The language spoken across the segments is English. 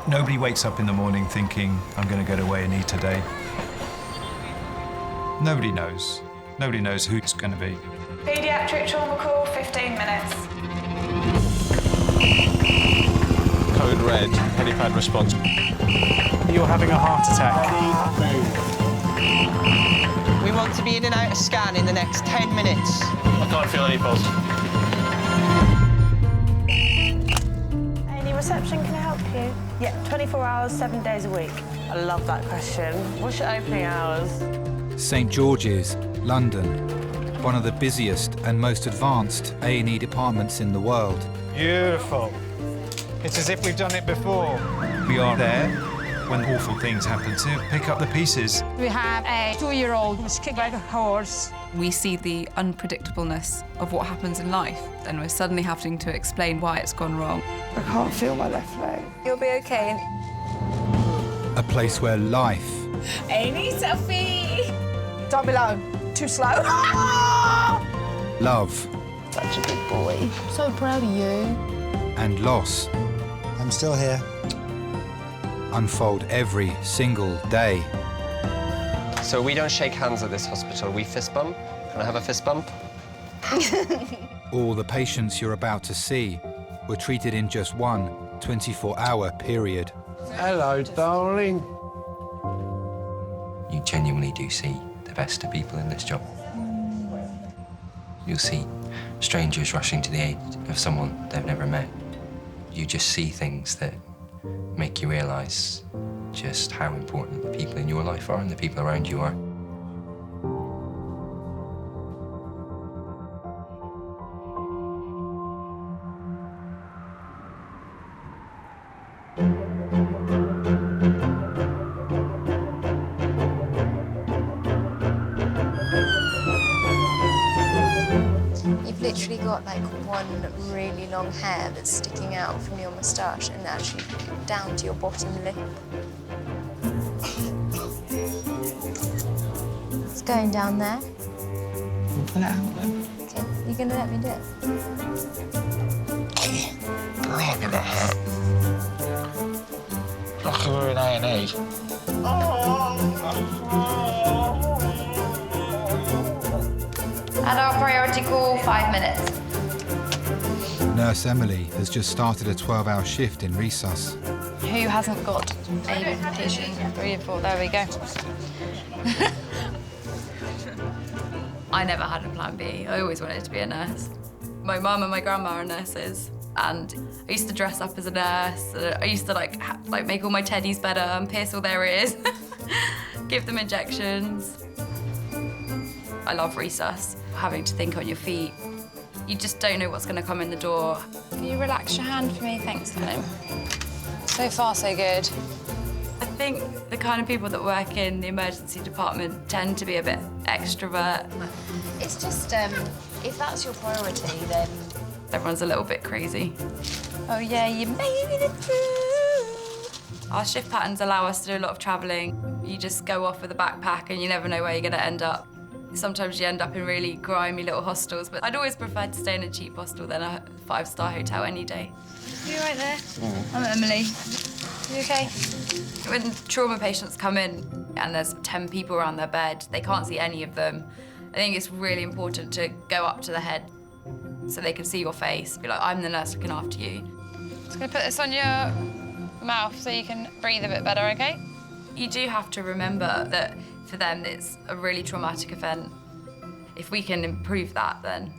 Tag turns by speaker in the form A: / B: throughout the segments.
A: Nobody wakes up in the morning thinking, I'm going to go to A&E today. Nobody knows. Nobody knows who it's going to be.
B: Paediatric trauma call, 15 minutes.
C: Code red, helipad response.
D: You're having a heart attack.
E: We want to be in and out of scan in the next 10 minutes.
C: I can't feel any pulse.
B: Any reception, can I help you? Yeah, 24 hours, 7 days a week.
F: I love that question. What's your opening hours?
G: St George's, London, one of the busiest and most advanced A&E departments in the world.
D: Beautiful. It's as if we've done it before.
A: We are there when awful things happen to pick up the pieces.
H: We have a 2-year-old who's kicked by a horse.
I: We see the unpredictableness of what happens in life, and we're suddenly having to explain why it's gone wrong.
H: I can't feel my left leg.
B: You'll be okay.
G: A place where life
B: Amy, selfie!
H: Down below. Too slow.
G: love
H: Such a good boy. So proud of you.
G: and loss
J: I'm still here.
G: unfold every single day.
E: So we don't shake hands at this hospital, we fist bump. Can I have a fist bump?
G: All the patients you're about to see were treated in just one 24-hour period.
C: Hello, darling.
K: You genuinely do see the best of people in this job. You'll see strangers rushing to the aid of someone they've never met. You just see things that make you realise just how important the people in your life are and the people around you are.
L: You've literally got like one really long hair that's sticking out from your moustache and actually down to your bottom lip. It's going down there.
H: Pull it out then.
L: Okay, you gonna let me do it?
C: Look at that. Like we're in A&E.
B: Adult priority call, 5 minutes.
G: Nurse Emily has just started a 12-hour shift in resus.
I: Who hasn't got a patient? 3 and 4, there we go. I never had a plan B. I always wanted to be a nurse. My mum and my grandma are nurses, and I used to dress up as a nurse. I used to like make all my teddies better and pierce all their ears, give them injections. I love resus, having to think on your feet. You just don't know what's going to come in the door.
H: Can you relax your hand for me? Thanks, Helen. So far, so good.
I: I think the kind of people that work in the emergency department tend to be a bit extrovert.
L: It's just, if that's your priority, then...
I: Everyone's a little bit crazy.
H: Oh yeah, you made it through.
I: Our shift patterns allow us to do a lot of travelling. You just go off with a backpack and you never know where you're going to end up. Sometimes you end up in really grimy little hostels, but I'd always prefer to stay in a cheap hostel than a 5-star hotel any day.
H: You right there? I'm Emily. You okay?
I: When trauma patients come in and there's 10 people around their bed, they can't see any of them. I think it's really important to go up to the head so they can see your face. Be like, I'm the nurse looking after you.
H: Just gonna put this on your mouth so you can breathe a bit better, okay?
I: You do have to remember that for them, it's a really traumatic event. If we can improve that, then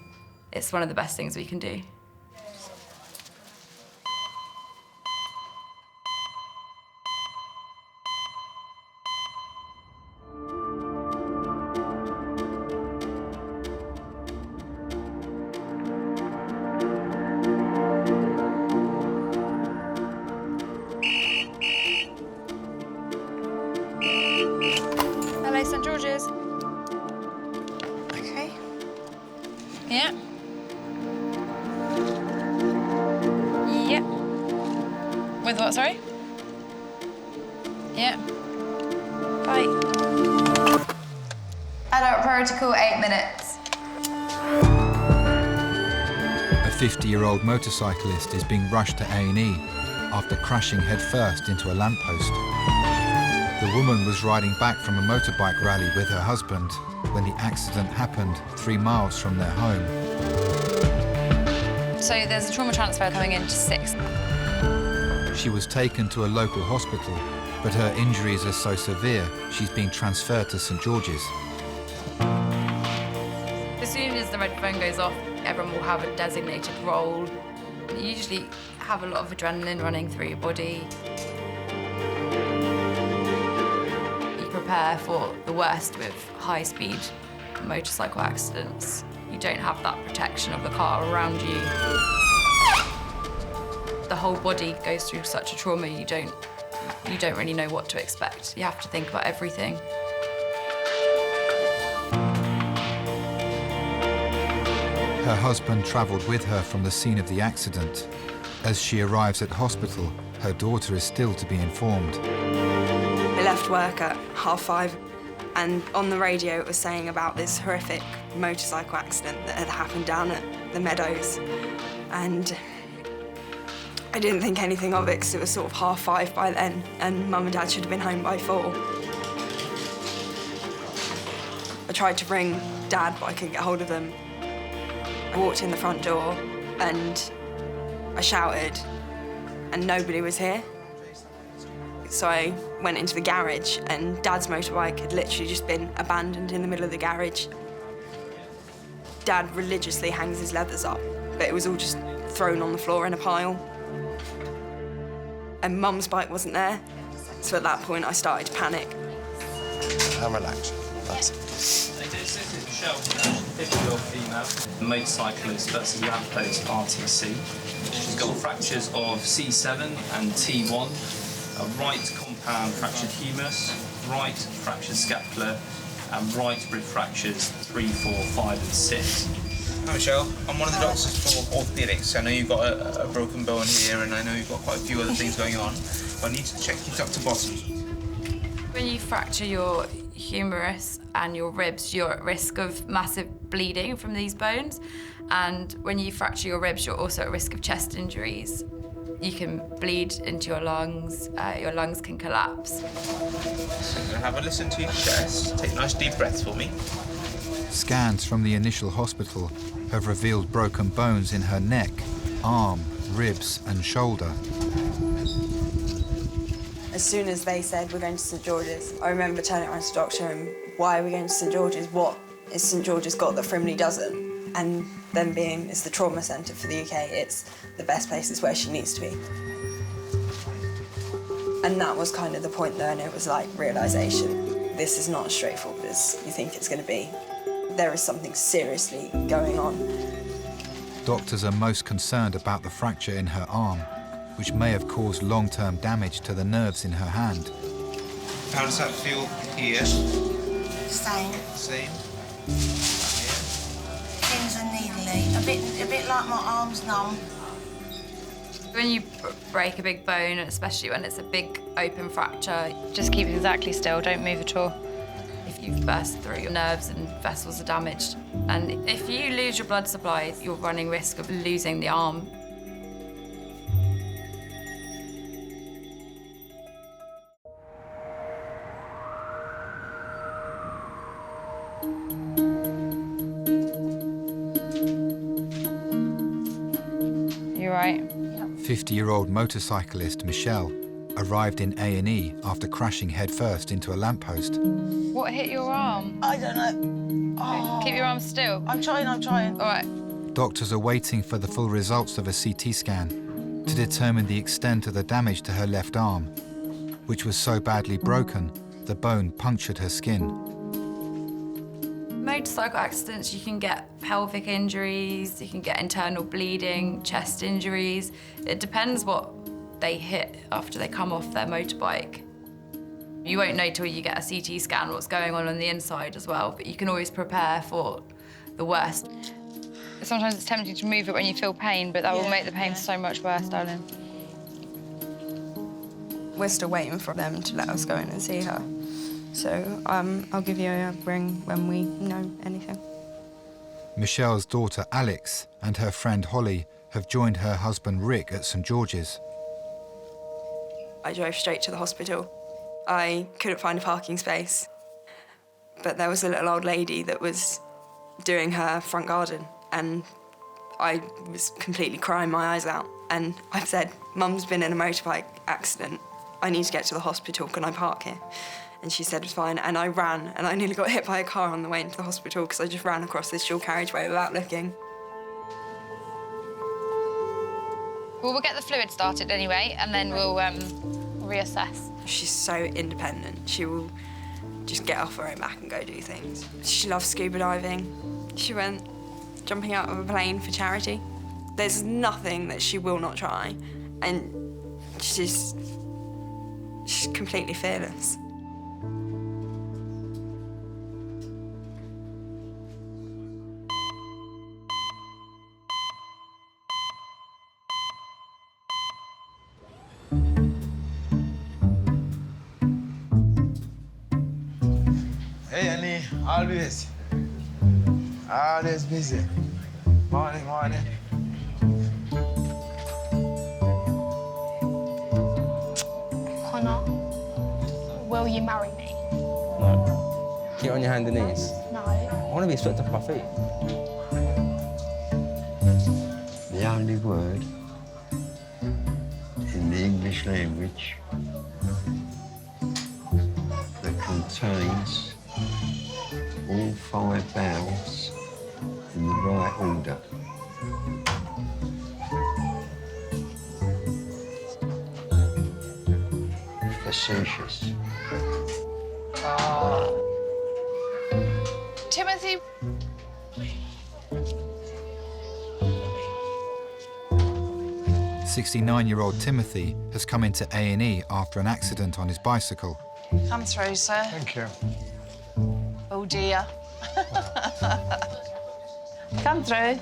I: it's one of the best things we can do.
H: Hello, St George's. Okay. Yeah. Yeah. With what, sorry? Yeah. Bye.
B: Adult priority call, 8 minutes.
G: A 50-year-old motorcyclist is being rushed to A&E after crashing headfirst into a lamppost. The woman was riding back from a motorbike rally with her husband when the accident happened 3 miles from their home.
H: So there's a trauma transfer coming in to 6.
G: She was taken to a local hospital, but her injuries are so severe, she's being transferred to St George's.
I: As soon as the red phone goes off, everyone will have a designated role. You usually have a lot of adrenaline running through your body. You prepare for the worst with high-speed motorcycle accidents. You don't have that protection of the car around you. The whole body goes through such a trauma, you don't really know what to expect. You have to think about everything.
G: Her husband travelled with her from the scene of the accident. As she arrives at hospital, her daughter is still to be informed.
J: I left work at 5:30, and on the radio it was saying about this horrific motorcycle accident that had happened down at the Meadows. And I didn't think anything of it because it was sort of 5:30 by then, and Mum and Dad should have been home by 4. I tried to ring Dad, but I couldn't get hold of them. I walked in the front door and I shouted, and nobody was here. So I went into the garage, and Dad's motorbike had literally just been abandoned in the middle of the garage. Dad religiously hangs his leathers up, but it was all just thrown on the floor in a pile. And Mum's bike wasn't there, so at that point I started to panic.
C: And relax. That's it.
M: This is Michelle, 50-year-old female, motorcyclist versus lamppost RTC. She's got fractures of C7 and T1, a right compound fractured humerus, right fractured scapula, and right rib fractures 3, 4, 5, and 6.
N: Hi Michelle, I'm one of the doctors for orthopaedics. I know you've got a broken bone here, and I know you've got quite a few other things going on, but I need to check you top to bottom.
I: When you fracture your humerus and your ribs, you're at risk of massive bleeding from these bones. And when you fracture your ribs, you're also at risk of chest injuries. You can bleed into your lungs can collapse.
N: So I'm gonna have a listen to your chest. Take nice deep breaths for me.
G: Scans from the initial hospital have revealed broken bones in her neck, arm, ribs and shoulder.
J: As soon as they said we're going to St George's, I remember turning around to the doctor and, why are we going to St George's? What has St George's got that Frimley doesn't? And them being, it's the trauma centre for the UK, it's the best place, it's where she needs to be. And that was kind of the point there, and it was like realisation. This is not as straightforward as you think it's going to be. There is something seriously going on.
G: Doctors are most concerned about the fracture in her arm, which may have caused long-term damage to the nerves in her hand.
N: How does that feel here?
O: Same.
N: Same.
O: Pins and needly. A bit like my arms numb.
I: When you break a big bone, especially when it's a big open fracture,
H: Just keep exactly still, don't move at all.
I: if you've burst through, your nerves and vessels are damaged. And if you lose your blood supply, you're running risk of losing the arm.
H: You're right.
G: 50-year-old motorcyclist Michelle arrived in A&E after crashing headfirst into a lamppost.
H: What hit your arm?
O: I don't know. Oh.
H: Keep your arm still.
O: I'm trying. All
H: right.
G: Doctors are waiting for the full results of a CT scan to determine the extent of the damage to her left arm, which was so badly broken, the bone punctured her skin.
I: Motorcycle accidents, you can get pelvic injuries, you can get internal bleeding, chest injuries. It depends what they hit after they come off their motorbike. You won't know till you get a CT scan what's going on the inside as well, but you can always prepare for the worst.
H: Sometimes it's tempting to move it when you feel pain, but that will make the pain so much worse, darling.
J: We're still waiting for them to let us go in and see her. So I'll give you a ring when we know anything.
G: Michelle's daughter Alex and her friend Holly have joined her husband Rick at St George's.
J: I drove straight to the hospital. I couldn't find a parking space, but there was a little old lady that was doing her front garden, and I was completely crying my eyes out. And I said, "Mum's been in a motorbike accident. I need to get to the hospital. Can I park here?" And she said it's fine. And I ran, and I nearly got hit by a car on the way into the hospital because I just ran across this dual carriageway without looking.
H: Well, we'll get the fluid started anyway, and then we'll reassess.
J: She's so independent. She will just get off her own back and go do things. She loves scuba diving. She went jumping out of a plane for charity. There's nothing that she will not try, and she's completely fearless.
C: Hey, Annie, always busy. Morning.
P: Connor, will you marry me?
Q: No. Get on your hands and knees.
P: No.
Q: I want to be swept off my feet.
R: The only word in the English language that contains all 5 vowels in the right order. Facetious.
H: Timothy.
G: "69-year-old Timothy has come into A&E after an accident on his bicycle.
F: Come through, sir.
D: Thank you.
F: Oh, dear. Come through.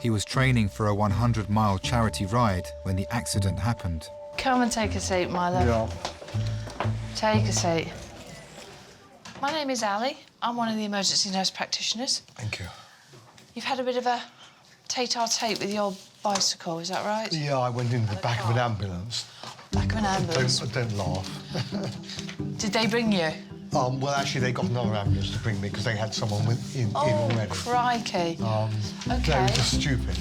G: He was training for a 100-mile charity ride when the accident happened.
F: Come and take a seat, my love.
D: Yeah.
F: Take a seat. My name is Ali. I'm one of the emergency nurse practitioners.
S: Thank you.
F: You've had a bit of a tate-a-tate with your bicycle, is that right?
S: Yeah, I went into the back of an ambulance.
F: Back of an ambulance?
S: Don't laugh.
F: Did they bring you?
S: Well, actually, they got another ambulance to bring me because they had someone in already.
F: Crikey.
S: They were just stupid.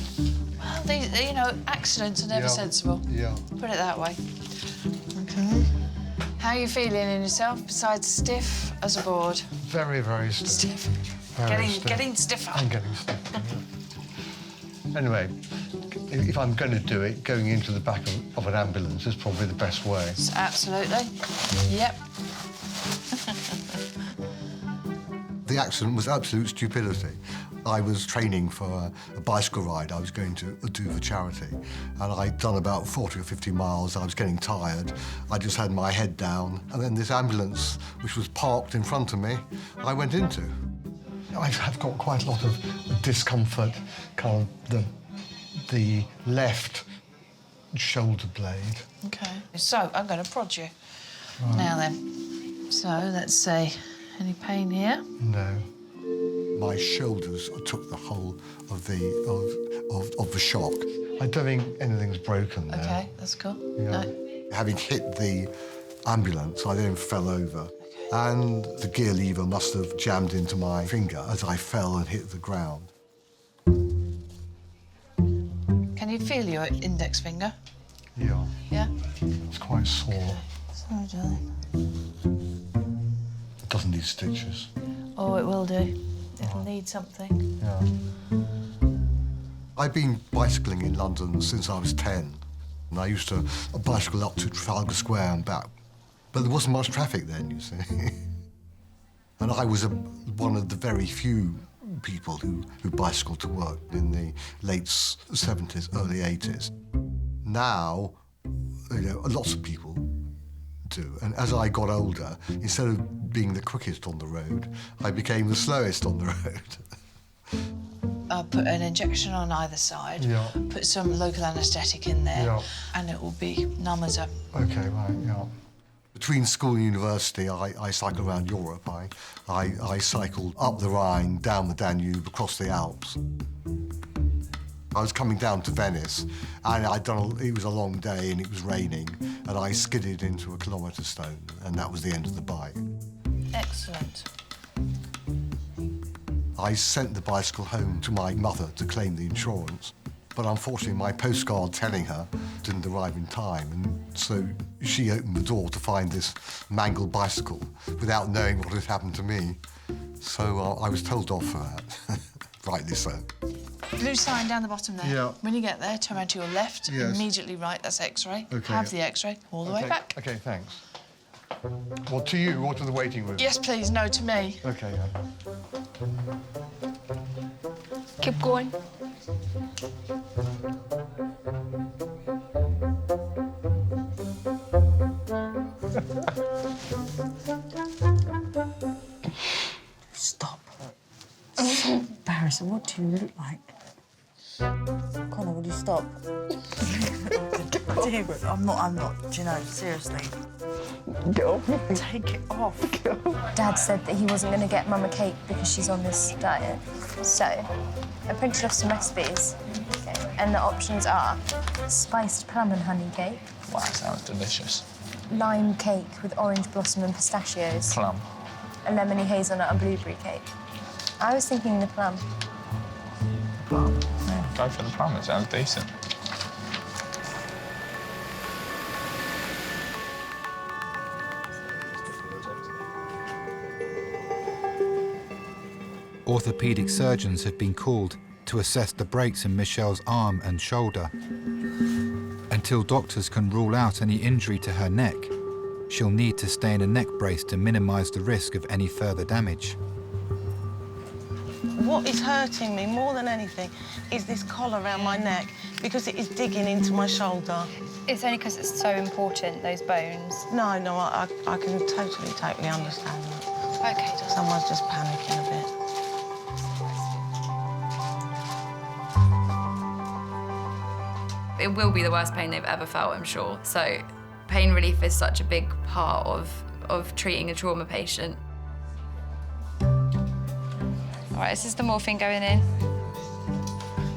F: Well, you know, accidents are never sensible.
S: Yeah.
F: Put it that way. OK. How are you feeling in yourself, besides stiff as a board?
S: Very, very stiff.
F: Getting stiffer.
S: I'm getting stiffer, yeah. Anyway, if I'm going to do it, going into the back of an ambulance is probably the best way.
F: Absolutely. Yep.
S: The accident was absolute stupidity. I was training for a bicycle ride I was going to do for charity, and I'd done about 40 or 50 miles. I was getting tired. I just had my head down, and then this ambulance, which was parked in front of me, I went into. I've got quite a lot of discomfort, kind of the left shoulder blade.
F: OK. So, I'm going to prod you. Right. Now then. So, let's see. Any pain here?
S: No. My shoulders took the whole of the shock. I don't think anything's broken there.
F: OK, that's cool.
S: Yeah.
F: No.
S: Having hit the ambulance, I then fell over. Okay. And the gear lever must have jammed into my finger as I fell and hit the ground.
F: Can you feel your index finger?
S: Yeah.
F: Yeah?
S: It's quite sore.
F: Okay. Sorry, darling.
S: It doesn't need stitches.
F: Oh, it will do. It'll need something.
S: Yeah. I've been bicycling in London since I was 10. And I used to bicycle up to Trafalgar Square and back. But there wasn't much traffic then, you see. And I was one of the very few people who bicycled to work in the late 70s, early 80s. Now, you know, lots of people do. And as I got older, instead of being the quickest on the road, I became the slowest on the road.
F: I'll put an injection on either side, put some local anaesthetic in there, and it will be numb as a...
S: OK, right, yeah. Between school and university, I cycled around Europe. I cycled up the Rhine, down the Danube, across the Alps. I was coming down to Venice, and it was a long day and it was raining, and I skidded into a kilometre stone, and that was the end of the bike.
F: Excellent.
S: I sent the bicycle home to my mother to claim the insurance, but unfortunately my postcard telling her didn't arrive in time, and so she opened the door to find this mangled bicycle without knowing what had happened to me. So I was told off for that, rightly so.
F: Blue sign down the bottom there.
S: Yeah.
F: When you get there, turn around to your left,
S: Yes.
F: immediately right, that's X-ray.
S: Okay.
F: Have the X-ray all the way back.
S: Okay, thanks. Well, to you or to the waiting room?
F: Yes, please, no to me.
S: Okay.
P: Keep going.
O: Stop. It's so embarrassing. What do you look like? Connor, will you stop? Dear, I'm not, do you know, seriously.
L: Get off me.
O: Take it off.
L: Dad said that he wasn't going to get Mum a cake because she's on this diet. So I printed off some recipes. Okay. And the options are spiced plum and honey cake,
D: Wow, sounds delicious.
L: lime cake with orange blossom and pistachios,
D: Plum.
L: a lemony hazelnut and blueberry cake. I was thinking the plum.
D: Yeah, go for the plum, it sounds decent.
G: Orthopaedic surgeons have been called to assess the breaks in Michelle's arm and shoulder. Until doctors can rule out any injury to her neck, she'll need to stay in a neck brace to minimise the risk of any further damage.
B: What is hurting me more than anything is this collar around my neck because it is digging into my shoulder.
H: It's only because it's so important, those bones.
B: No, I can totally understand that.
H: OK,
B: Someone's just panicking a bit.
I: It will be the worst pain they've ever felt, I'm sure. So pain relief is such a big part of treating a trauma patient.
H: All right, this is the morphine going in.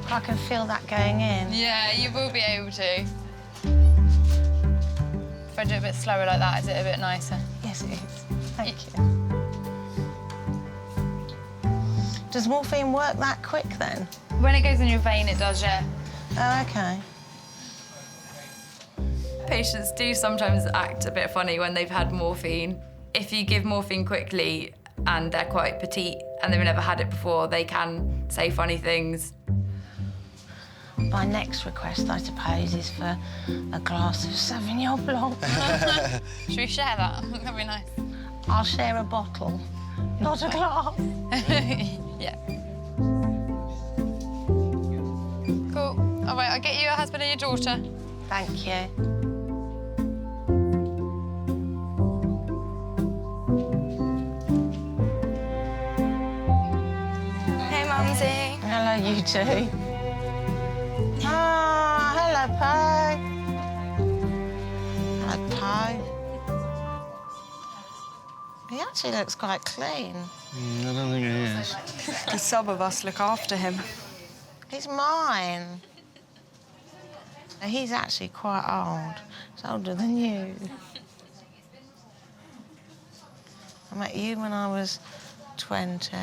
B: I can feel that going in.
H: Yeah, you will be able to. If I do it a bit slower like that, is it a bit nicer?
B: Yes, it is. Thank you. Does morphine work that quick, then?
H: When it goes in your vein, it does, yeah.
B: Oh, OK.
I: Patients do sometimes act a bit funny when they've had morphine. If you give morphine quickly and they're quite petite and they've never had it before, they can say funny things.
B: My next request, I suppose, is for a glass of Sauvignon Blanc.
H: Should we share that? That'd be nice.
B: I'll share a bottle, not a glass.
H: Yeah. Cool. All right, I'll get you your husband and your daughter.
B: Thank you.
H: Hey, Mumsy.
B: Hello, you two. Oh, hello, Pie. Hello, Pie. He actually looks quite clean.
C: I don't think it is.
J: Because some of us look after him.
B: He's mine. He's actually quite old. He's older than you. I met you when I was 20.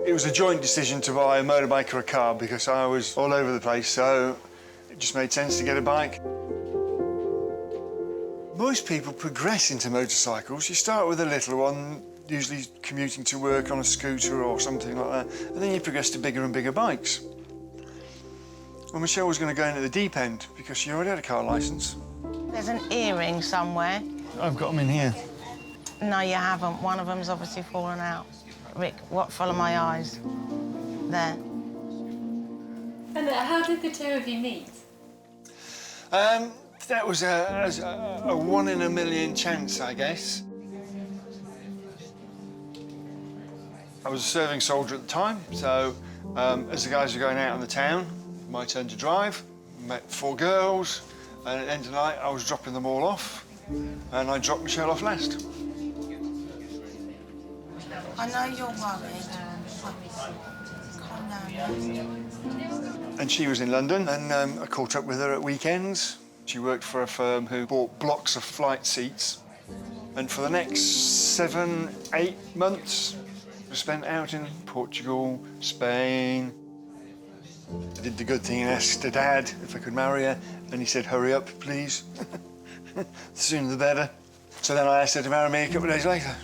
T: It was a joint decision to buy a motorbike or a car because I was all over the place, so it just made sense to get a bike. Most people progress into motorcycles. You start with a little one, usually commuting to work on a scooter or something like that, and then you progress to bigger and bigger bikes. Well, Michelle was going to go in at the deep end because she already had a car licence.
B: There's an earring somewhere.
T: I've got them in here.
B: No, you haven't. One of them's obviously fallen out. Rick, follow my eyes. There.
U: And how did the two of you meet?
T: That was a 1 in a million chance, I guess. I was a serving soldier at the time, so as the guys were going out on the town, my turn to drive, met 4 girls, And at the end of the night, I was dropping them all off, and I dropped Michelle off last.
B: I know you're worried. Calm down.
T: And she was in London, and I caught up with her at weekends. She worked for a firm who bought blocks of flight seats. And for the next 7, 8 months, we spent out in Portugal, Spain. I did the good thing and asked her dad if I could marry her, and he said, hurry up, please. The sooner the better. So then I asked her to marry me a couple of days later.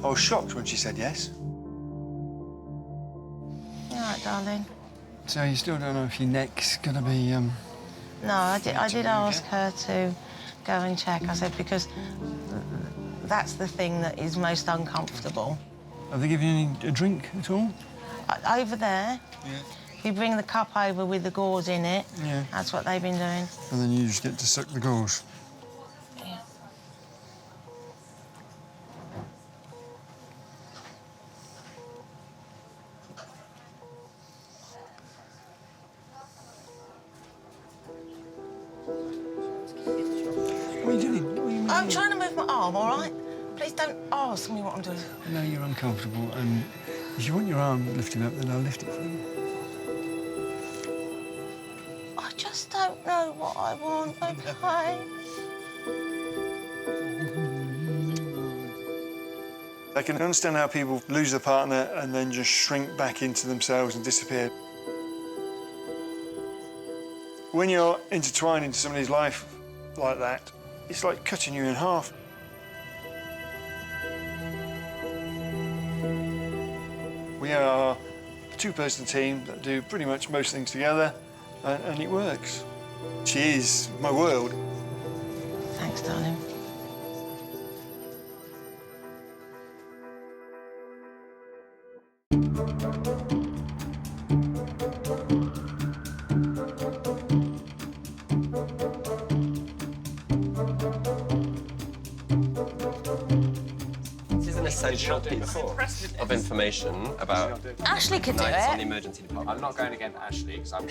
T: I was shocked when she said yes.
B: You all right, darling?
T: So you still don't know if your neck's gonna be,
B: No, I did ask her to go and check. I said, because that's the thing that is most uncomfortable.
T: Have they given you a drink at all?
B: Over there, you bring the cup over with the gauze in it.
T: Yeah.
B: That's what they've been doing.
T: And then you just get to suck the gauze.
B: Yeah.
T: What are you doing? What are you
B: I'm trying to move my arm, all right? Please don't ask me what I'm doing.
T: I know you're uncomfortable, and if you want your arm lifted up, then I'll lift it for you.
B: I just don't know what I want, okay?
T: I can understand how people lose their partner and then just shrink back into themselves and disappear. When you're intertwined into somebody's life like that, it's like cutting you in half. We are a two-person team that do pretty much most things together, and it works. She is my world.
B: Thanks, darling.
E: Essential piece of information about
L: Ashley could do
E: nights on the
L: it.
E: emergency department.
M: I'm not going against Ashley because I'm.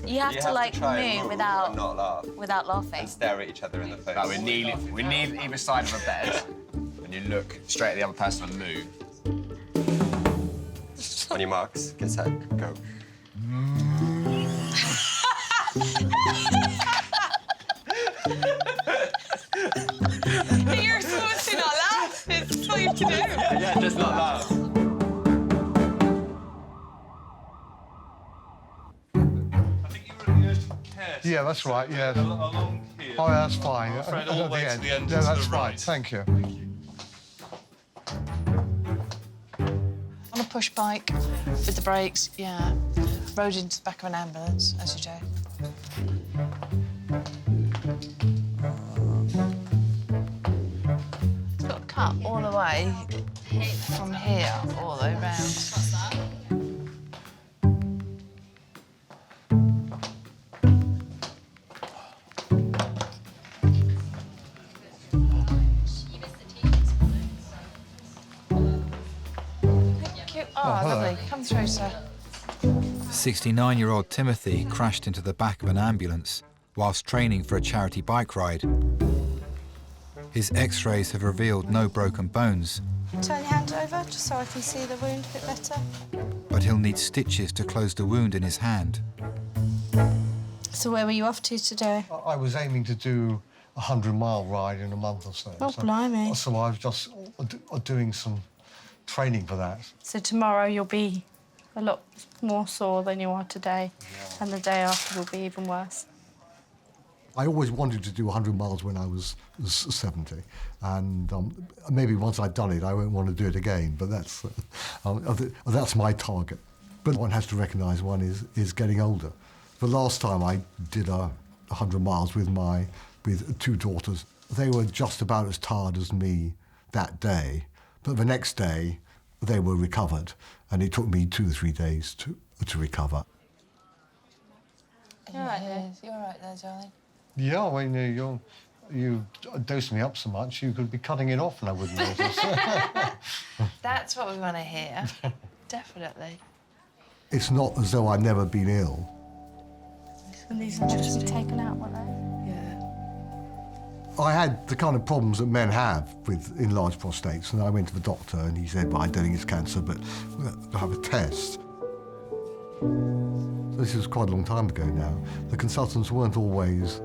L: You have to like
E: try and
L: move
E: move
L: without
E: and not laugh
L: without laughing.
E: and stare at each other in the face.
M: No, we need either side of a bed, and you look straight at the other person and move.
E: On your marks, get set, go.
H: You're supposed to not laugh. It's what you have to do.
E: Yeah, just not laugh.
S: Yeah, that's right, yeah.
M: Along here.
S: Oh, that's fine.
M: Fred, all the way to the end
S: Yeah,
M: to
S: that's
M: the
S: fine.
M: right.
S: Thank you.
F: On a push bike with the brakes, yeah. Rode into the back of an ambulance, as you do. It's got a cut all the way from here all the way round. Thank you. Oh,
G: hello.
F: lovely. Come through, sir.
G: 69-year-old Timothy crashed into the back of an ambulance whilst training for a charity bike ride. His x-rays have revealed no broken bones,
A: Turn your hand over just so I can see the wound a bit better.
G: but he'll need stitches to close the wound in his hand.
A: So where were you off to today?
S: I was aiming to do a 100-mile ride in a month or so.
A: Oh, blimey.
S: So I was just doing some training for that.
A: So tomorrow you'll be a lot more sore than you are today, and the day after will be even worse.
S: I always wanted to do 100 miles when I was 70, and maybe once I'd done it, I won't want to do it again, but that's my target. But one has to recognise one is getting older. The last time I did 100 miles with two daughters, they were just about as tired as me that day, but the next day they were recovered, and it took me 2 or 3 days to recover.
F: You're all right there. You're all right there, darling.
S: Yeah, I mean, you dosed me up so much, you could be cutting it off and I wouldn't notice.
F: That's what we want to hear. Definitely.
S: It's not as though I've never been ill.
A: And these will just be taken out, won't they?
F: Yeah.
S: I had the kind of problems that men have with enlarged prostates, and I went to the doctor and he said, well, I don't think it's cancer, but we'll have a test. This was quite a long time ago now. The consultants weren't always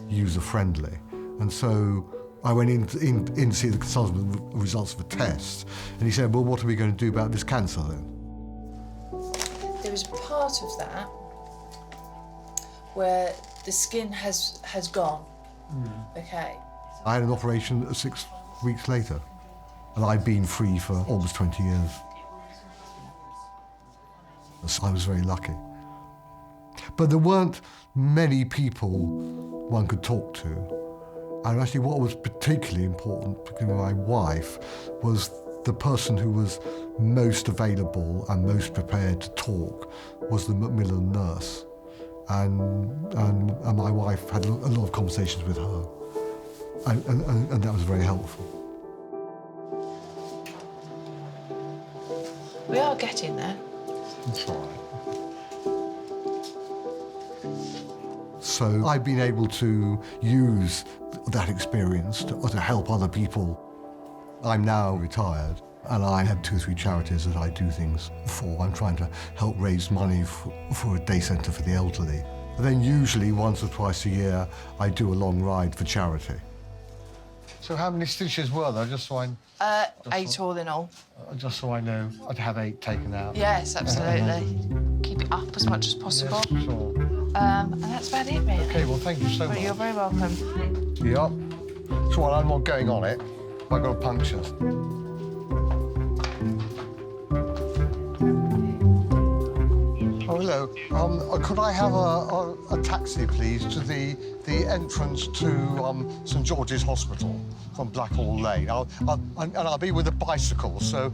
S: user-friendly, and so I went in to see the consultant with the results of a test, and he said, well, what are we going to do about this cancer then?
F: There was part of that where the skin has gone. Okay.
S: I had an operation 6 weeks later, and I've been free for almost 20 years. So I was very lucky. But there weren't many people one could talk to. And actually what was particularly important, particularly my wife, was the person who was most available and most prepared to talk was the Macmillan nurse. And my wife had a lot of conversations with her. And that was very helpful.
F: We are getting there.
S: That's all right. So I've been able to use that experience to help other people. I'm now retired, and I have 2 or 3 charities that I do things for. I'm trying to help raise money for a day centre for the elderly. And then usually once or twice a year, I do a long ride for charity. So how many stitches were there, just so I...
F: 8 all in all.
S: Just so I know, I'd have 8 taken out.
F: Yes, absolutely. Keep it up as much as possible.
S: Yes, sure.
F: And that's about it, really.
S: OK, well, thank you so much.
F: You're very welcome.
S: Yep. So while I'm not going on it, I got a puncture. Oh, hello. Could I have a taxi, please, to the entrance to St George's Hospital from Blackhall Lane? I'll be with a bicycle, so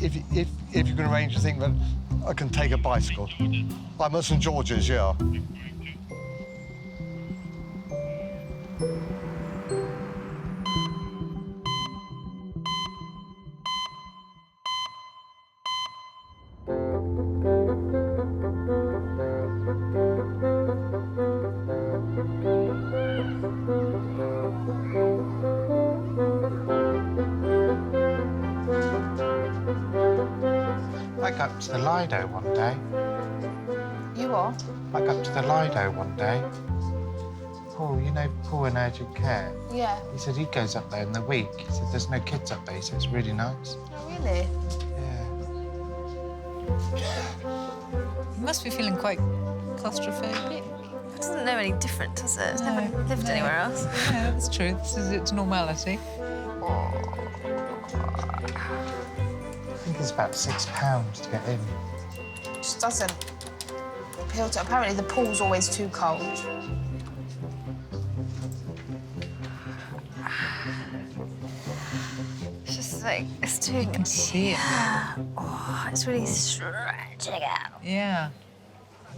S: if you can arrange a thing that I can take a bicycle. I'm at St George's, yeah.
K: I got up to the Lido one day.
F: You are?
K: I got up to the Lido one day. Paul, you know Paul in urgent care?
F: Yeah.
K: He said he goes up there in the week. He said there's no kids up there. He said it's really nice.
F: Oh, really?
V: You must be feeling quite claustrophobic.
L: It doesn't know any different, does it? It's never lived anywhere else.
V: Yeah, that's true. This is its normality.
K: I think it's about £6 to get in.
F: Just doesn't appeal to... Apparently the pool's always too cold.
L: It's just like, it's doing...
V: You can see it.
L: Oh, it's really stretching out.
V: Yeah.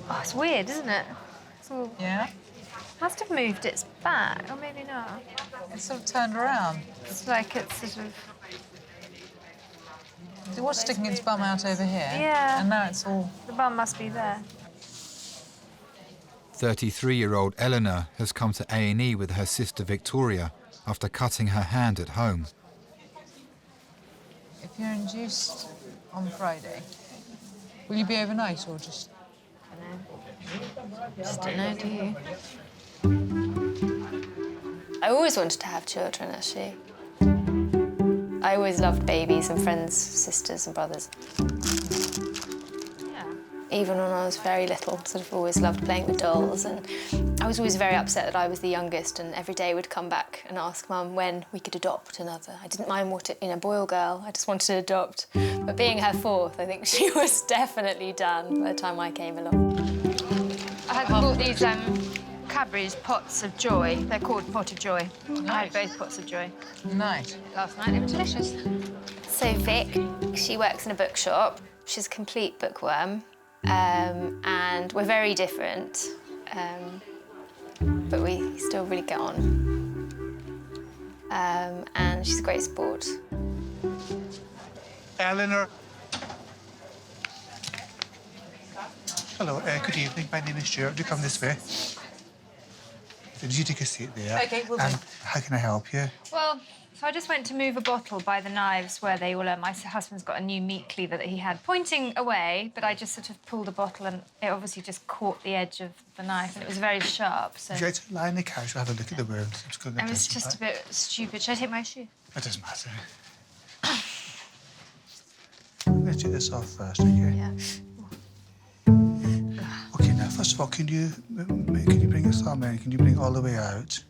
L: Oh, it's weird, isn't it? It's all...
V: Yeah?
L: Must have moved its back, or maybe not.
V: It's sort of turned around.
L: It's like it's sort of...
V: It was sticking its bum out over here.
L: Yeah.
V: And now it's all...
L: The bum must be there.
G: 33-year-old Eleanor has come to A&E with her sister Victoria after cutting her hand at home.
V: If you're induced on Friday, will you be overnight or just...
L: Just don't know, do you?
W: I always wanted to have children, actually. I always loved babies and friends, sisters and brothers.
L: Yeah.
W: Even when I was very little, sort of always loved playing with dolls, and I was always very upset that I was the youngest, and every day would come back and ask Mum when we could adopt another. I didn't mind what boy or girl, I just wanted to adopt. But being her fourth, I think she was definitely done by the time I came along.
L: I had bought these Cadbury's Pots of Joy. They're called Pot of Joy.
V: Nice.
L: I had both Pots of Joy.
V: Nice.
L: Last night, they were delicious.
W: So Vic, she works in a bookshop. She's a complete bookworm, and we're very different, but we still really get on. And she's a great sport.
K: Eleanor. Hello, good evening. My name is Stuart. Do come this way.
N: Did you take a seat there?
I: OK, will do.
N: And how can I help you?
H: Well, so I just went to move a bottle by the knives where they all are. My husband's got a new meat cleaver that he had pointing away, but I just sort of pulled the bottle and it obviously just caught the edge of the knife and it was very sharp, so...
N: Would you like to lie on the couch and have a look at the wound?
H: I was just a bit stupid. Should I take my shoe?
N: It doesn't matter. I'm going to take this off first, okay?
H: Yeah.
N: OK, now, first of all, can you bring your thumb in? Can you bring it all the way out?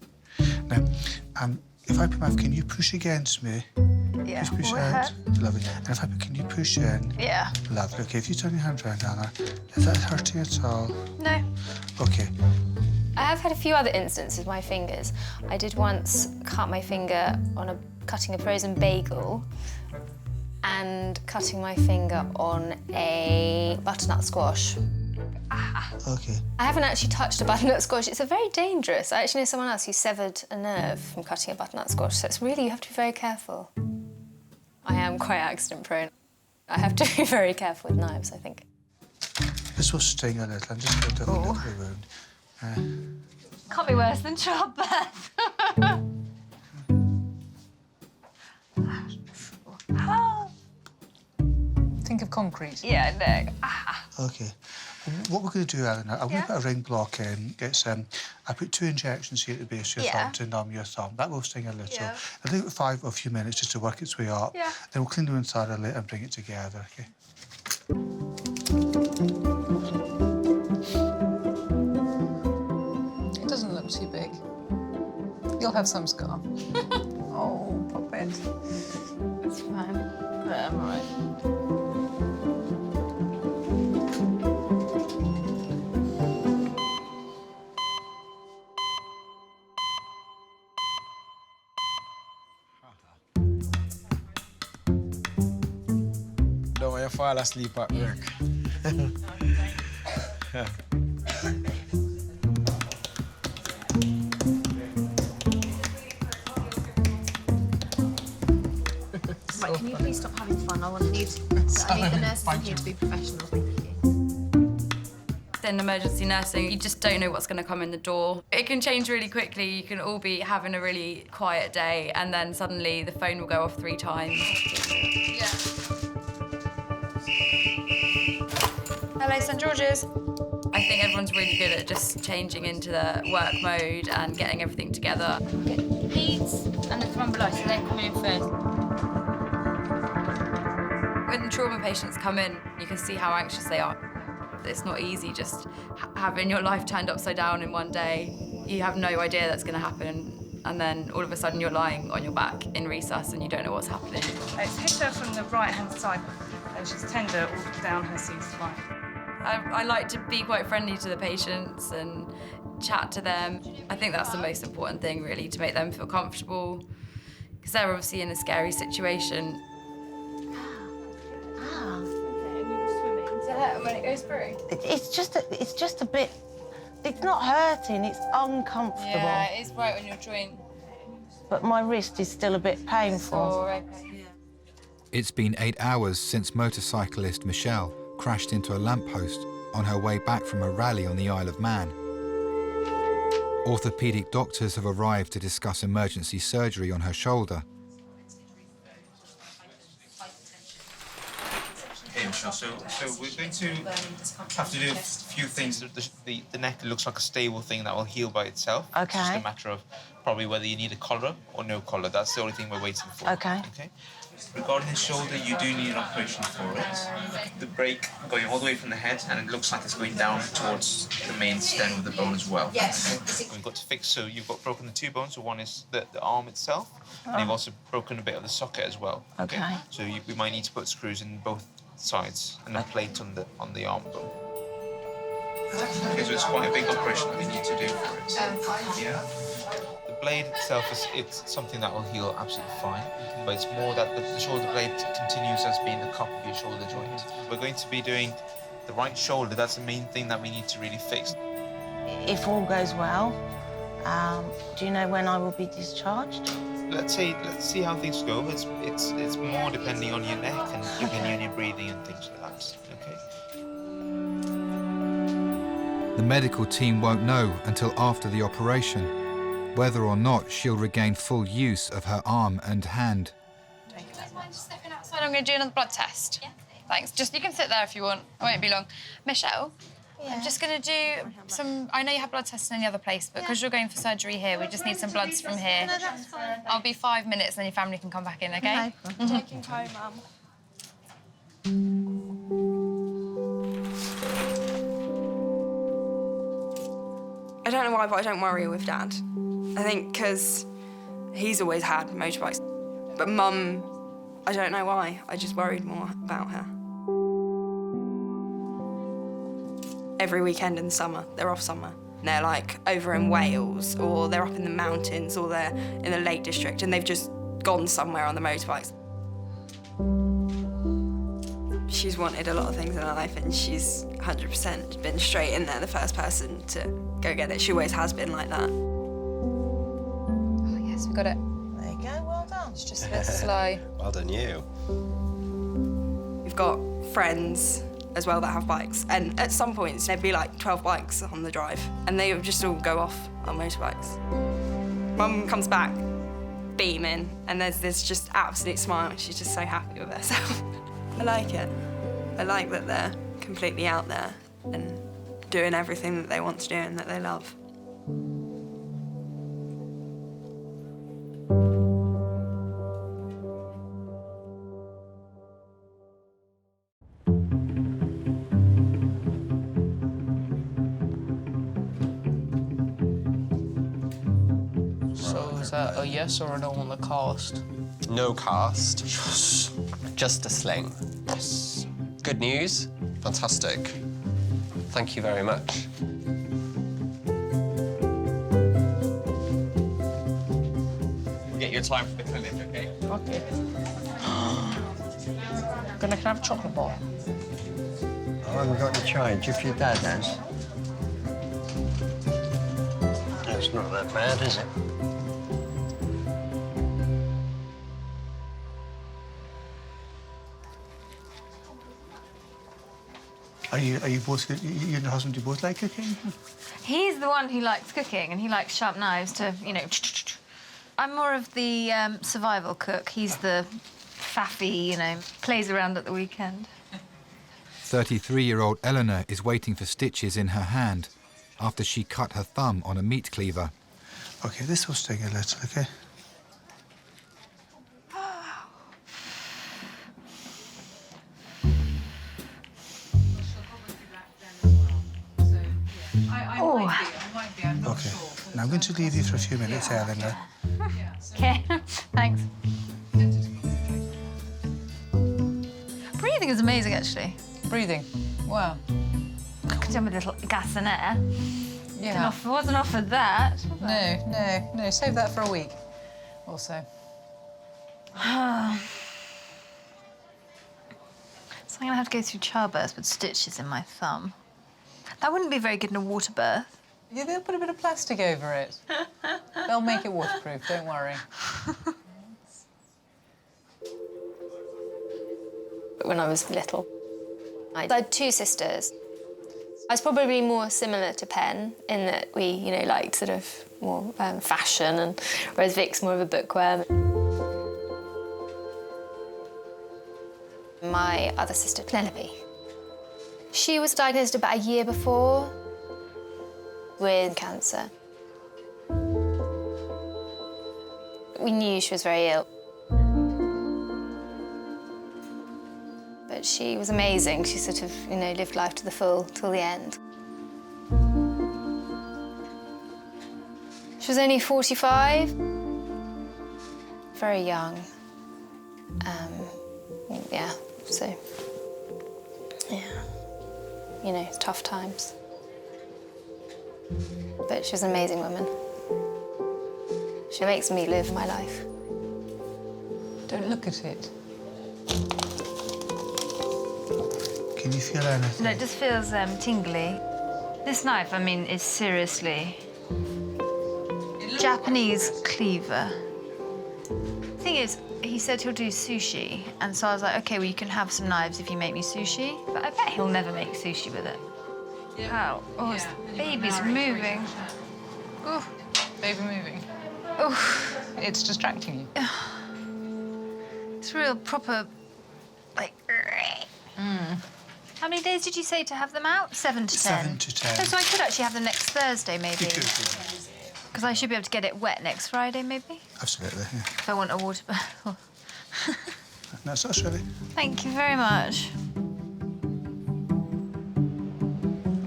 N: Now, if I put my... Can you push against me?
H: Yeah.
N: Just push
H: Will it
N: out.
H: hurt?
N: Lovely. And if I put... Can you push in?
H: Yeah.
N: Lovely. OK, if you turn your hand around, Anna, is that hurting at all?
H: No.
N: OK.
W: I have had a few other instances with my fingers. I did once cut my finger on cutting a frozen bagel and cutting my finger on a butternut squash.
N: OK.
W: I haven't actually touched a butternut squash. It's very dangerous. I actually know someone else who severed a nerve from cutting a butternut squash, so it's really, you have to be very careful. I am quite accident prone. I have to be very careful with knives, I think.
N: This will sting a little. I'm just going to look at the wound.
H: Can't be worse than childbirth.
V: Think of concrete.
H: Yeah, no.
N: OK. What we're going to do, Eleanor, I'm going to put a ring block in. I put 2 injections here at the base of your thumb to numb your thumb. That will sting a little.
H: Yeah.
N: It'll take 5 or a few minutes just to work its way up.
H: Yeah.
N: Then we'll clean the wound thoroughly and bring it together, OK?
V: It doesn't look too big. You'll have some scar. Oh, pop it.
H: It's fine. But I'm all right.
C: Don't want you fall asleep at work. Yeah.
L: Right, can you please stop having fun? I need the nurses in here to be professional, thank you.
I: In emergency nursing, you just don't know what's going to come in the door. It can change really quickly. You can all be having a really quiet day and then suddenly the phone will go off 3 times.
H: Yeah. Hello, St George's.
I: I think everyone's really good at just changing into the work mode and getting everything together.
H: Leads and the thrombolysis, so they're coming in first.
I: When trauma patients come in, you can see how anxious they are. It's not easy just having your life turned upside down in one day. You have no idea that's going to happen, and then all of a sudden you're lying on your back in resus and you don't know what's happening.
A: It's hit her from the right-hand side, and she's tender all down her C-spine.
I: I like to be quite friendly to the patients and chat to them. I think that's the most important thing, really, to make them feel comfortable, because they're obviously in a scary situation.
H: When it goes through?
B: It's just a bit... It's not hurting, it's uncomfortable.
H: Yeah, it is right on your joint.
B: But my wrist is still a bit painful.
H: Oh, okay.
G: It's been 8 hours since motorcyclist Michelle crashed into a lamppost on her way back from a rally on the Isle of Man. Orthopaedic doctors have arrived to discuss emergency surgery on her shoulder.
Q: Okay, Michelle, so we're going to have to do a few things. The neck looks like a stable thing that will heal by itself.
B: Okay.
Q: It's just a matter of probably whether you need a collar or no collar. That's the only thing we're waiting for.
B: Okay.
Q: Okay. Regarding the shoulder, you do need an operation for it. The break going all the way from the head, and it looks like it's going down towards the main stem of the bone as well.
H: Yes.
Q: Okay. We've got to fix, so you've got broken the 2 bones. So one is the arm itself, and you've also broken a bit of the socket as well.
B: Okay.
Q: So we might need to put screws in both sides and a plate on the arm bone. Okay, so it's quite a big operation that we need to do for it. Yeah. The blade itself it's something that will heal absolutely fine, but it's more that the shoulder blade continues as being the cup of your shoulder joint. We're going to be doing the right shoulder. That's the main thing that we need to really fix.
B: If all goes well, do you know when I will be discharged?
Q: Let's see how things go. It's more depending on your neck and depending on your breathing and things like that. Okay.
G: The medical team won't know until after the operation whether or not she'll regain full use of her arm and hand.
I: Do you mind just stepping outside? I'm going to do another blood test. Yeah. Thanks. Just, you can sit there if you want. It won't be long. Michelle, I'm just going to do some... I know you have blood tests in any other place, but because you're going for surgery here, we just need some bloods from here.
W: No, that's fine.
I: I'll be 5 minutes and then your family can come back in, OK?
W: Taking home, Mum.
J: I don't know why, but I don't worry with Dad. I think because he's always had motorbikes. But Mum, I don't know why. I just worried more about her. Every weekend in the summer, they're off somewhere. They're like over in Wales, or they're up in the mountains, or they're in the Lake District, and they've just gone somewhere on the motorbikes. She's wanted a lot of things in her life, and she's 100% been straight in there, the first person to go get it. She always has been like that.
I: Oh, yes, we got it.
B: There you go, well done.
I: It's just a bit slow.
E: Well done, you.
J: We've got friends as well that have bikes, and at some points there'd be like 12 bikes on the drive, and they would just all go off on motorbikes. Mum comes back beaming, and there's this just absolute smile. She's just so happy with herself. I like it. I like that they're completely out there and doing everything that they want to do and that they love.
F: So is that a yes or a no on the cost?
E: No cast. Just a sling.
F: Yes.
E: Good news. Fantastic. Thank you very much.
Q: We'll get you a time for the clinic, OK?
F: Okay. Can I have a chocolate bar?
O: I haven't got the change, if your dad has. That's not that bad, is it?
N: Are you both, you and your husband, do you both like cooking?
H: He's the one who likes cooking, and he likes sharp knives to, you know... I'm more of the survival cook. He's the faffy, you know, plays around at the weekend.
G: 33-year-old Eleanor is waiting for stitches in her hand after she cut her thumb on a meat cleaver.
N: OK, this will sting a little, OK? OK, now I'm going to leave you for a few minutes, Eleanor.
H: OK, thanks. Breathing is amazing, actually.
V: Breathing? Wow.
H: I could do with a little gas and air.
V: Yeah.
H: Wasn't offered that.
V: No. Save that for a week or so.
H: So I'm gonna have to go through childbirth with stitches in my thumb. That wouldn't be very good in a water birth.
V: Yeah, they'll put a bit of plastic over it. They'll make it waterproof, don't worry.
W: When I was little, I had two sisters. I was probably more similar to Pen in that we, you know, liked sort of more fashion, and whereas Vic's more of a bookworm. My other sister, Penelope, she was diagnosed about a year before with cancer. We knew she was very ill. But she was amazing. She sort of, you know, lived life to the full till the end. She was only 45, very young. Yeah, so, yeah, you know, tough times. But she was an amazing woman. She makes me live my life.
V: Don't look at it.
N: Can you feel anything?
H: No, it just feels tingly. This knife, I mean, is seriously Japanese cleaver. The thing is, he said he'll do sushi, and so I was like, OK, well, you can have some knives if you make me sushi, but I bet he'll never make sushi with it. How? Oh, the baby's moving. Ooh.
V: Baby moving.
H: Oh,
V: It's distracting you.
H: it's real proper, like. How many days did you say to have them out? 7 to 10.
N: 7 to 10.
H: Oh, so I could actually have them next Thursday, maybe.
N: You could,
H: Because I should be able to get it wet next Friday, maybe.
N: Absolutely, yeah.
H: If I want a water.
N: No, it's not really.
H: Thank you very much.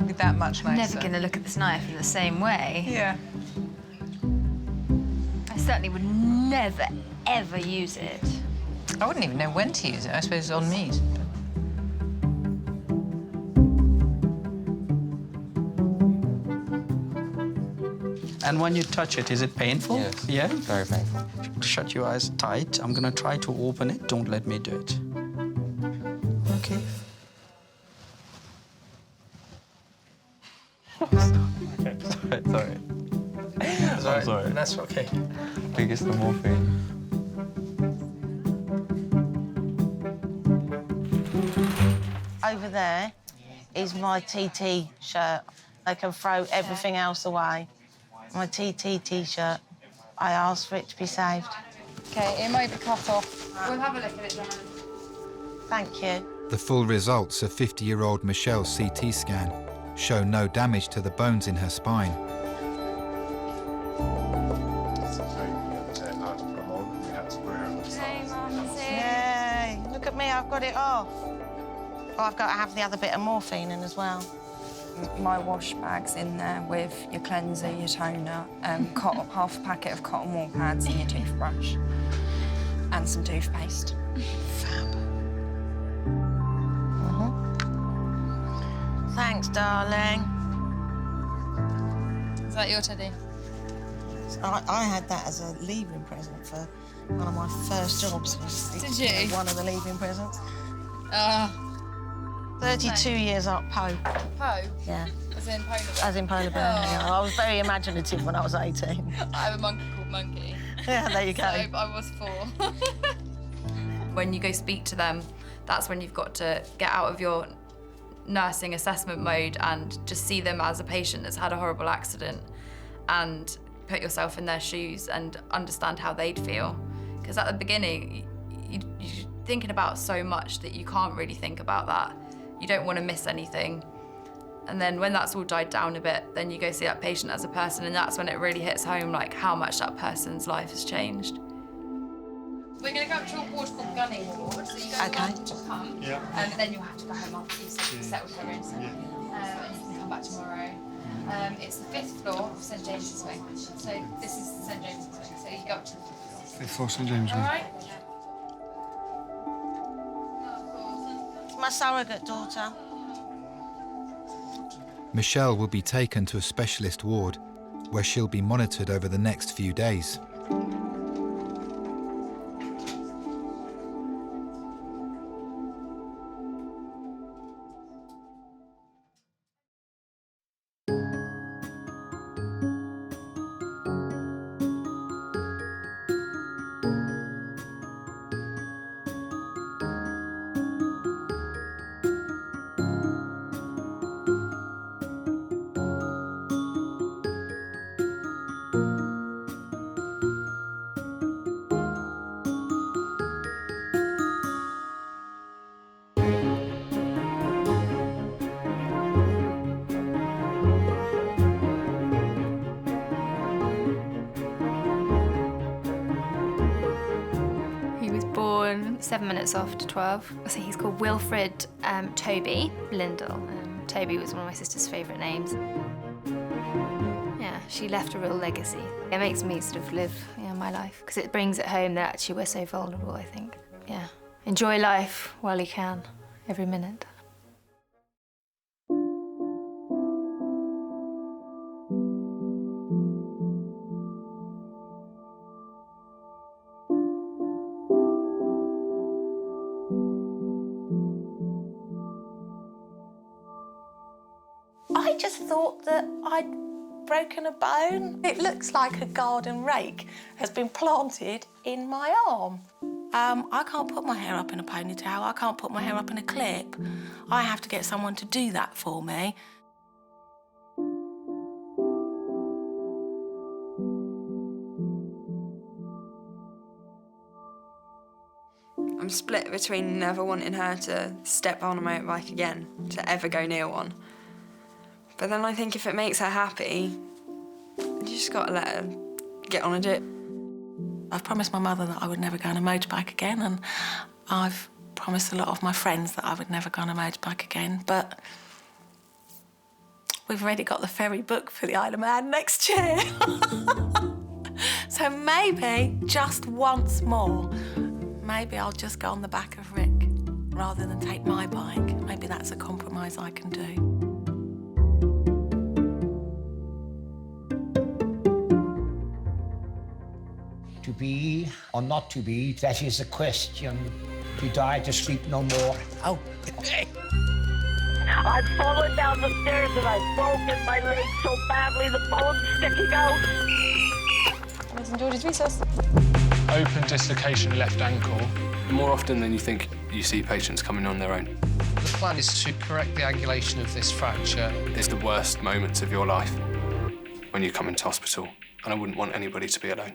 V: Be that much nicer.
H: I'm never going to look at this knife in the same way.
V: Yeah.
H: I certainly would never, ever use it.
V: I wouldn't even know when to use it. I suppose on meat.
D: And when you touch it, is it painful?
E: Yes.
D: Yeah?
E: Very painful.
D: Shut your eyes tight. I'm gonna try to open it. Don't let me do it. Okay.
E: Sorry.
D: I'm sorry. That's okay.
E: I think it's the morphine.
B: Over there is my TT shirt. I can throw everything else away. My TT T-shirt. I asked for it to be saved.
V: OK, it might be cut off.
H: We'll have a look at it, John.
B: Thank you.
G: The full results of 50-year-old Michelle's CT scan show no damage to the bones in her spine.
B: Yay! Look at me, I've got it off. Oh, I've got to have the other bit of morphine in as well.
J: My wash bag's in there with your cleanser, your toner, half a packet of cotton wool pads and your toothbrush. And some toothpaste.
B: Fab. Thanks, darling.
V: Is that your teddy?
B: I had that as a leaving present for one of my first jobs.
V: Did you?
B: One of the leaving presents.
V: 32
B: 32 years up, Poe.
V: Poe?
B: Yeah.
V: As in polar bear?
B: As in polar bear. Yeah. I was very imaginative when I was 18.
V: I have a monkey called Monkey.
B: Yeah, there you go.
V: So I was 4.
I: When you go speak to them, that's when you've got to get out of your nursing assessment mode and just see them as a patient that's had a horrible accident and put yourself in their shoes and understand how they'd feel. Because at the beginning, you're thinking about so much that you can't really think about that. You don't want to miss anything. And then when that's all died down a bit, then you go see that patient as a person, and that's when it really hits home, like, how much that person's life has changed.
H: We're going to go up to a ward called Gunning Ward, so you don't want to come.
V: Yeah.
H: And then you'll have to go home after you've settled her in. And you can come back tomorrow. It's the 5th floor of St James's Wing. So this is St James's Wing. So you go up to the 5th floor.
N: 5th floor, St James
H: All
N: Wing.
H: right?
B: It's my surrogate daughter.
G: Michelle will be taken to a specialist ward where she'll be monitored over the next few days.
W: He was born 7 minutes after 12. So he's called Wilfred Toby Lindell. Toby was one of my sister's favourite names. Yeah, she left a real legacy. It makes me sort of live my life, because it brings it home that actually we're so vulnerable, I think. Yeah, enjoy life while you can, every minute.
B: I just thought that I'd broken a bone. It looks like a garden rake has been planted in my arm. I can't put my hair up in a ponytail. I can't put my hair up in a clip. I have to get someone to do that for me.
J: I'm split between never wanting her to step on a motorbike again, to ever go near one. But then I think if it makes her happy, you just gotta let her get on and do it.
B: I've promised my mother that I would never go on a motorbike again, and I've promised a lot of my friends that I would never go on a motorbike again, but we've already got the ferry booked for the Isle of Man next year. So maybe, just once more, maybe I'll just go on the back of Rick rather than take my bike. Maybe that's a compromise I can do.
P: To be or not to be, that is the question. To die, to sleep no more. Oh.
R: I've fallen down the stairs and I've broken my leg so badly the bone's sticking out.
L: St George's Resource.
U: Open dislocation left ankle. More often than you think, you see patients coming on their own. The plan is to correct the angulation of this fracture. It's the worst moments of your life when you come into hospital, and I wouldn't want anybody to be alone.